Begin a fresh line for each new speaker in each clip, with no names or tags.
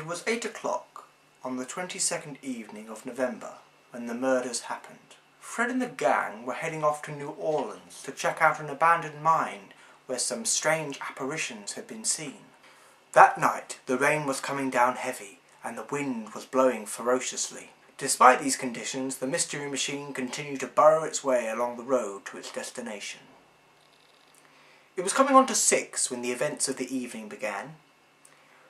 It was 8 o'clock on the 22nd evening of November when the murders happened. Fred and the gang were heading off to New Orleans to check out an abandoned mine where some strange apparitions had been seen. That night the rain was coming down heavy and the wind was blowing ferociously. Despite these conditions, the mystery machine continued to burrow its way along the road to its destination. It was coming on to 6 when the events of the evening began.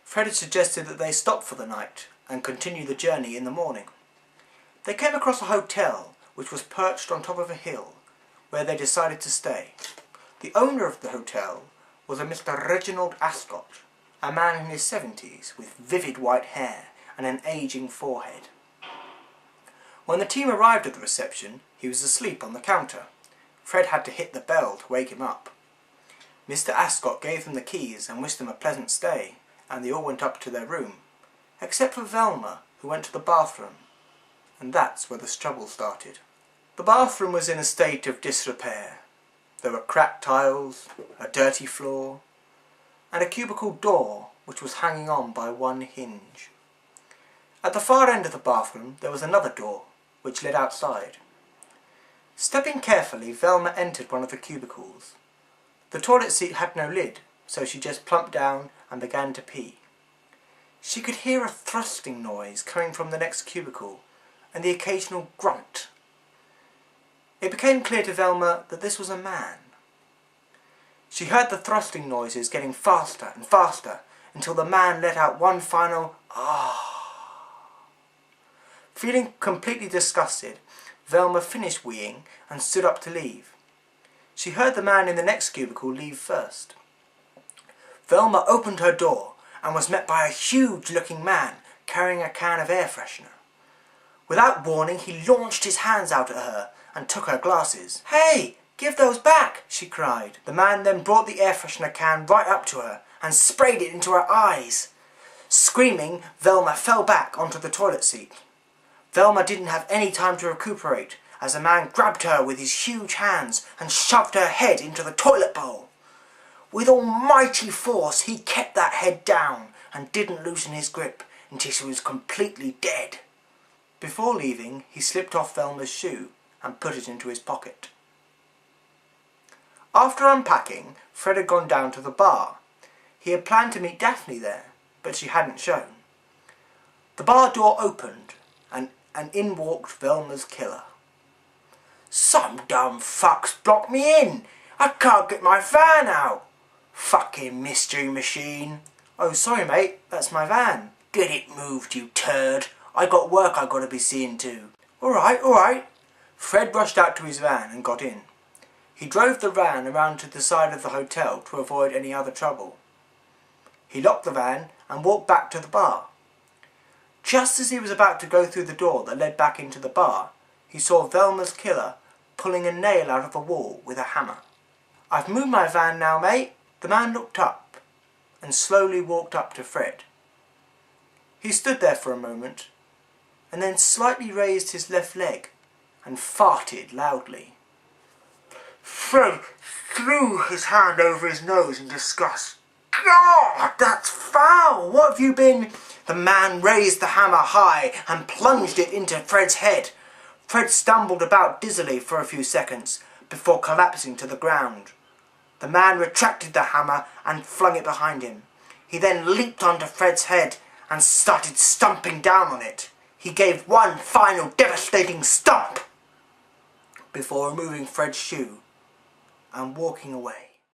Fred had suggested that they stop for the night and continue the journey in the morning. They came across a hotel which was perched on top of a hill, where they decided to stay. The owner of the hotel was a Mr. Reginald Ascot, a man in his 70s with vivid white hair and an ageing forehead. When the team arrived at the reception, he was asleep on the counter. Fred had to hit the bell to wake him up. Mr. Ascot gave them the keys and wished them a pleasant stay, and they all went up to their room, except for Velma, who went to the bathroom, and that's where the trouble started. The bathroom was in a state of disrepair. There were cracked tiles, a dirty floor, and a cubicle door which was hanging on by one hinge. At the far end of the bathroom there was another door, which led outside. Stepping carefully, Velma entered one of the cubicles. The toilet seat had no lid, so she just plumped down and began to pee. She could hear a thrusting noise coming from the next cubicle, and the occasional grunt. It became clear to Velma that this was a man. She heard the thrusting noises getting faster and faster, until the man let out one final "ah." Feeling completely disgusted, Velma finished weeing and stood up to leave. She heard the man in the next cubicle leave first. Velma opened her door and was met by a huge-looking man carrying a can of air freshener. Without warning, he launched his hands out at her and took her glasses. "Hey, give those back!" she cried. The man then brought the air freshener can right up to her and sprayed it into her eyes. Screaming, Velma fell back onto the toilet seat. Velma didn't have any time to recuperate, as the man grabbed her with his huge hands and shoved her head into the toilet bowl. With almighty force, he kept that head down and didn't loosen his grip until she was completely dead. Before leaving, he slipped off Velma's shoe and put it into his pocket. After unpacking, Fred had gone down to the bar. He had planned to meet Daphne there, but she hadn't shown. The bar door opened, and in walked Velma's killer. "Some dumb fucks blocked me in! I can't get my van out! Fucking mystery machine!" "Oh, sorry mate, that's my van." "Get it moved, you turd! I got work I gotta be seeing to." Alright, alright." Fred rushed out to his van and got in. He drove the van around to the side of the hotel to avoid any other trouble. He locked the van and walked back to the bar. Just as he was about to go through the door that led back into the bar, he saw Velma's killer pulling a nail out of the wall with a hammer. "I've moved my van now, mate." The man looked up and slowly walked up to Fred. He stood there for a moment and then slightly raised his left leg and farted loudly. Fred threw his hand over his nose in disgust. "God, that's foul! What have you been—" The man raised the hammer high and plunged it into Fred's head. Fred stumbled about dizzily for a few seconds before collapsing to the ground. The man retracted the hammer and flung it behind him. He then leaped onto Fred's head and started stomping down on it. He gave one final devastating stomp before removing Fred's shoe and walking away.